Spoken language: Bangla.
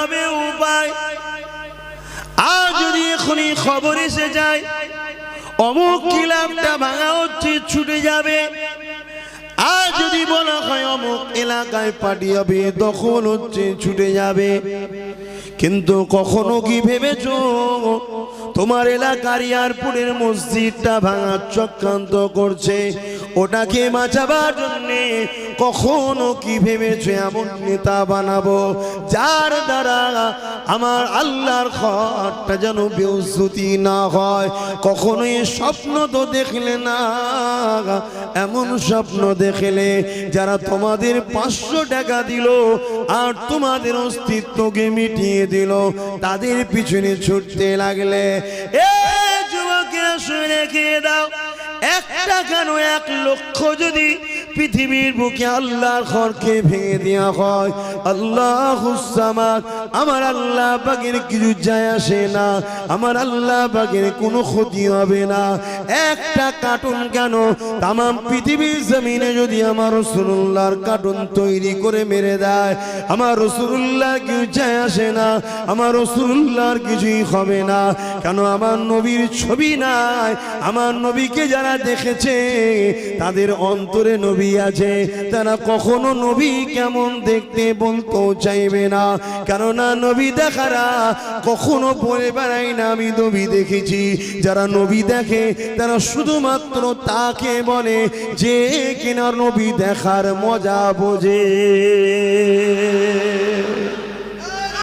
হবে উপায়। আর যদি এখনই খবর এসে যায় অমুক কিলামটা ভাঙা হচ্ছে, ছুটে যাবে। আর যদি বলা হয় অমুক এলাকায় পার্টি হবে, দখল হচ্ছে, ছুটে যাবে। কিন্তু কখনো কি ভেবেছো তোমার এলাকার এয়ারপোর্টের মসজিদটা ভাঙার চক্রান্ত করছে, ওটাকে বাঁচাবার জন্যে কখনো কি ভেবেছো এমন নেতা বানাবো যার দ্বারা আমার আল্লাহর ঘরটা যেন বেউজ্জতি না হয়? কখনো এই স্বপ্ন তো দেখলে না। এমন স্বপ্ন দেখলে যারা তোমাদের 500 টাকা দিল আর তোমাদের অস্তিত্বকে মিটিয়ে দিল, তাদের পিছনে ছুটতে লাগলে, এ যুবকেরা শুনে রেখে দাও, একটা কেন 1 লক্ষ যদি পৃথিবীর বুকে আল্লাহর ঘরকে ভেঙে দেওয়া হয়, আল্লাহুস সামাদ, আমার আল্লাহ পাকের কিছু যায় আসে না, আমার আল্লাহ পাকের কোনো ক্ষতি হবে না। একটা কার্টুন কেন তামাম পৃথিবীর জমিনে যদি আমার রাসূলুল্লাহর কার্টুন তৈরি করে মেরে দেয়, আমার রাসূলুল্লাহ কিছু যায় আসে না, আমার রাসূলুল্লাহর কিছুই হবে না। কেন? আমার নবীর ছবি নাই। আমার নবীকে যারা দেখেছে তাদের অন্তরে নবী আছে, তারা কখনো নবী কেমন দেখতে বলতেও চাইবে না। কেননা নবী দেখারা কখনো বলে বেড়ায় না আমি নবী দেখেছি। যারা নবী দেখে তারা শুধুমাত্র তাকে বলে যে কিনা নবী দেখার মজা বোঝে।